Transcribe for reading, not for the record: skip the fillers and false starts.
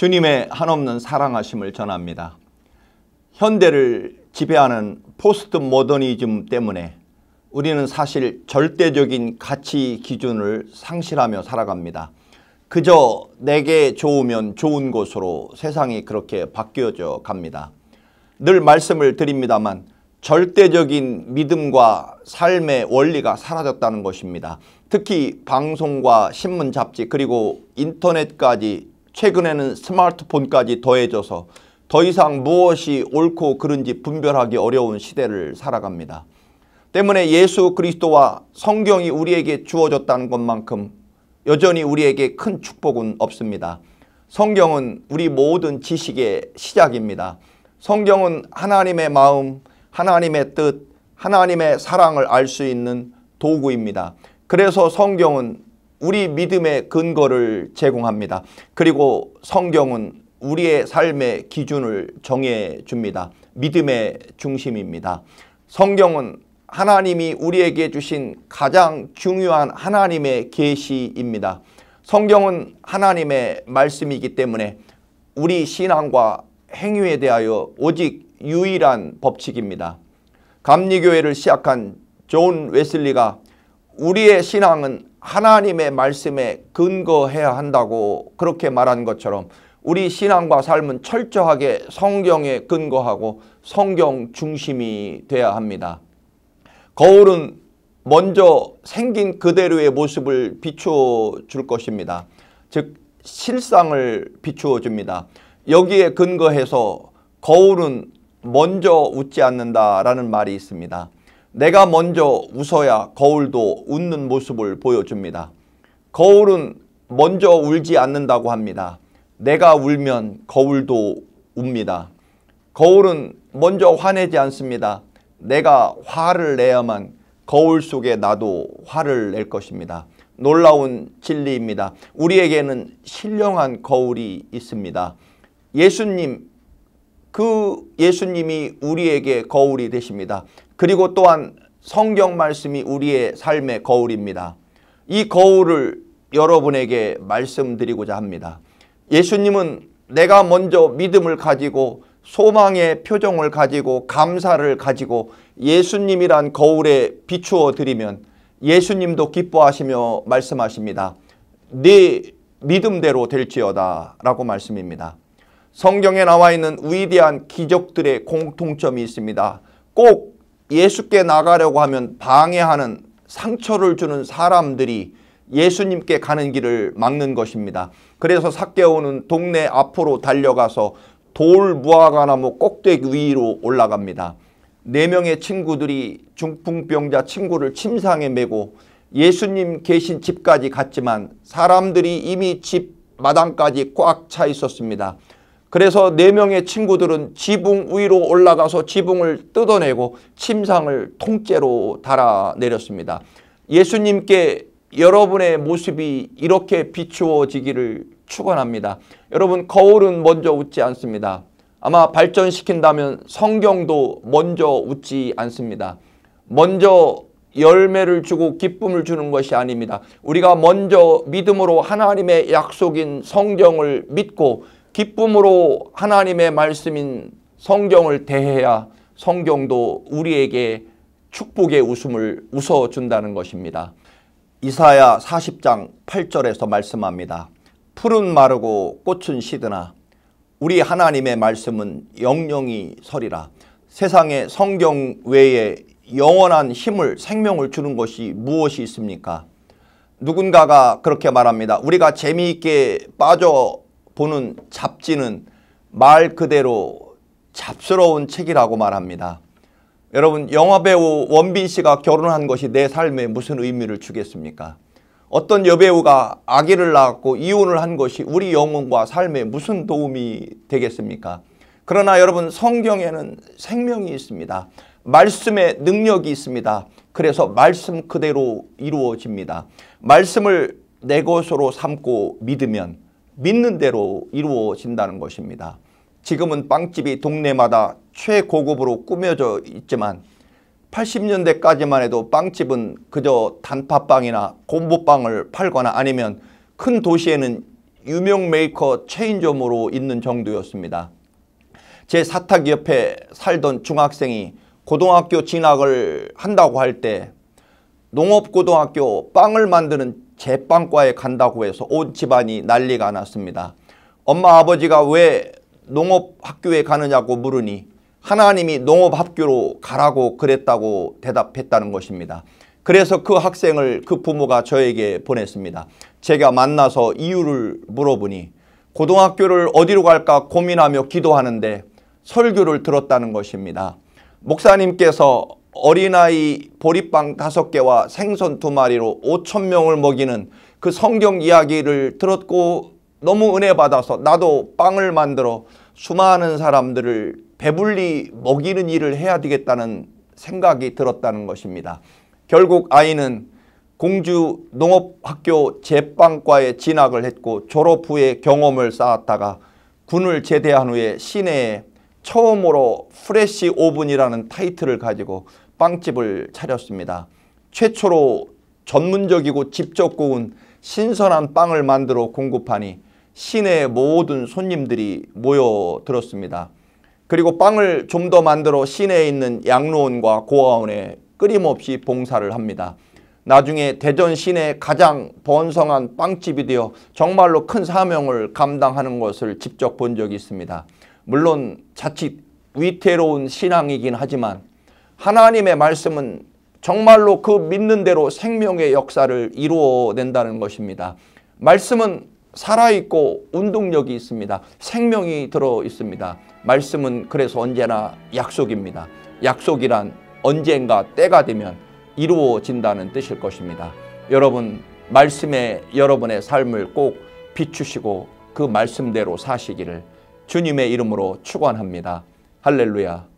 주님의 한없는 사랑하심을 전합니다. 현대를 지배하는 포스트 모더니즘 때문에 우리는 사실 절대적인 가치 기준을 상실하며 살아갑니다. 그저 내게 좋으면 좋은 것으로 세상이 그렇게 바뀌어져 갑니다. 늘 말씀을 드립니다만 절대적인 믿음과 삶의 원리가 사라졌다는 것입니다. 특히 방송과 신문 잡지 그리고 인터넷까지 최근에는 스마트폰까지 더해져서 더 이상 무엇이 옳고 그른지 분별하기 어려운 시대를 살아갑니다. 때문에 예수 그리스도와 성경이 우리에게 주어졌다는 것만큼 여전히 우리에게 큰 축복은 없습니다. 성경은 우리 모든 지식의 시작입니다. 성경은 하나님의 마음, 하나님의 뜻, 하나님의 사랑을 알 수 있는 도구입니다. 그래서 성경은 우리 믿음의 근거를 제공합니다. 그리고 성경은 우리의 삶의 기준을 정해 줍니다. 믿음의 중심입니다. 성경은 하나님이 우리에게 주신 가장 중요한 하나님의 계시입니다. 성경은 하나님의 말씀이기 때문에 우리 신앙과 행위에 대하여 오직 유일한 법칙입니다. 감리교회를 시작한 존 웨슬리가 우리의 신앙은 하나님의 말씀에 근거해야 한다고 그렇게 말한 것처럼 우리 신앙과 삶은 철저하게 성경에 근거하고 성경 중심이 되어야 합니다. 거울은 먼저 생긴 그대로의 모습을 비추어 줄 것입니다. 즉 실상을 비추어 줍니다. 여기에 근거해서 거울은 먼저 웃지 않는다라는 말이 있습니다. 내가 먼저 웃어야 거울도 웃는 모습을 보여줍니다. 거울은 먼저 울지 않는다고 합니다. 내가 울면 거울도 웁니다. 거울은 먼저 화내지 않습니다. 내가 화를 내야만 거울 속에 나도 화를 낼 것입니다. 놀라운 진리입니다. 우리에게는 신령한 거울이 있습니다. 예수님이 우리에게 거울이 되십니다. 그리고 또한 성경 말씀이 우리의 삶의 거울입니다. 이 거울을 여러분에게 말씀드리고자 합니다. 예수님은 내가 먼저 믿음을 가지고 소망의 표정을 가지고 감사를 가지고 예수님이란 거울에 비추어 드리면 예수님도 기뻐하시며 말씀하십니다. 네 믿음대로 될지어다 라고 말씀입니다. 성경에 나와 있는 위대한 기적들의 공통점이 있습니다. 꼭 예수께 나가려고 하면 방해하는 상처를 주는 사람들이 예수님께 가는 길을 막는 것입니다. 그래서 삭개오는 동네 앞으로 달려가서 돌 무화과나무 꼭대기 위로 올라갑니다. 4명의 친구들이 중풍병자 친구를 침상에 메고 예수님 계신 집까지 갔지만 사람들이 이미 집 마당까지 꽉 차 있었습니다. 그래서 4명의 친구들은 지붕 위로 올라가서 지붕을 뜯어내고 침상을 통째로 달아내렸습니다. 예수님께 여러분의 모습이 이렇게 비추어지기를 축원합니다. 여러분, 거울은 먼저 웃지 않습니다. 아마 발전시킨다면 성경도 먼저 웃지 않습니다. 먼저 열매를 주고 기쁨을 주는 것이 아닙니다. 우리가 먼저 믿음으로 하나님의 약속인 성경을 믿고 기쁨으로 하나님의 말씀인 성경을 대해야 성경도 우리에게 축복의 웃음을 웃어준다는 것입니다. 이사야 40장 8절에서 말씀합니다. 풀은 마르고 꽃은 시드나 우리 하나님의 말씀은 영영이 서리라. 세상에 성경 외에 영원한 힘을 생명을 주는 것이 무엇이 있습니까? 누군가가 그렇게 말합니다. 우리가 재미있게 빠져보는 잡지는 말 그대로 잡스러운 책이라고 말합니다. 여러분, 영화배우 원빈 씨가 결혼한 것이 내 삶에 무슨 의미를 주겠습니까? 어떤 여배우가 아기를 낳았고 이혼을 한 것이 우리 영혼과 삶에 무슨 도움이 되겠습니까? 그러나 여러분, 성경에는 생명이 있습니다. 말씀의 능력이 있습니다. 그래서 말씀 그대로 이루어집니다. 말씀을 내 것으로 삼고 믿으면 믿는 대로 이루어진다는 것입니다. 지금은 빵집이 동네마다 최고급으로 꾸며져 있지만 80년대까지만 해도 빵집은 그저 단팥빵이나 곰보빵을 팔거나 아니면 큰 도시에는 유명 메이커 체인점으로 있는 정도였습니다. 제 사탁 옆에 살던 중학생이 고등학교 진학을 한다고 할 때 농업고등학교 빵을 만드는 제빵과에 간다고 해서 온 집안이 난리가 났습니다. 엄마 아버지가 왜 농업학교에 가느냐고 물으니 하나님이 농업학교로 가라고 그랬다고 대답했다는 것입니다. 그래서 그 학생을 그 부모가 저에게 보냈습니다. 제가 만나서 이유를 물어보니 고등학교를 어디로 갈까 고민하며 기도하는데 설교를 들었다는 것입니다. 목사님께서 어린아이 보리빵 5개와 생선 2마리로 5,000명을 먹이는 그 성경 이야기를 들었고 너무 은혜 받아서 나도 빵을 만들어 수많은 사람들을 배불리 먹이는 일을 해야 되겠다는 생각이 들었다는 것입니다. 결국 아이는 공주 농업학교 제빵과에 진학을 했고 졸업 후에 경험을 쌓았다가 군을 제대한 후에 시내에 처음으로 프레시 오븐이라는 타이틀을 가지고 빵집을 차렸습니다. 최초로 전문적이고 직접 구운 신선한 빵을 만들어 공급하니 시내의 모든 손님들이 모여들었습니다. 그리고 빵을 좀 더 만들어 시내에 있는 양로원과 고아원에 끊임없이 봉사를 합니다. 나중에 대전 시내 가장 번성한 빵집이 되어 정말로 큰 사명을 감당하는 것을 직접 본 적이 있습니다. 물론 자칫 위태로운 신앙이긴 하지만 하나님의 말씀은 정말로 그 믿는 대로 생명의 역사를 이루어낸다는 것입니다. 말씀은 살아있고 운동력이 있습니다. 생명이 들어 있습니다. 말씀은 그래서 언제나 약속입니다. 약속이란 언젠가 때가 되면 이루어진다는 뜻일 것입니다. 여러분, 말씀에 여러분의 삶을 꼭 비추시고 그 말씀대로 사시기를 주님의 이름으로 축원합니다. 할렐루야.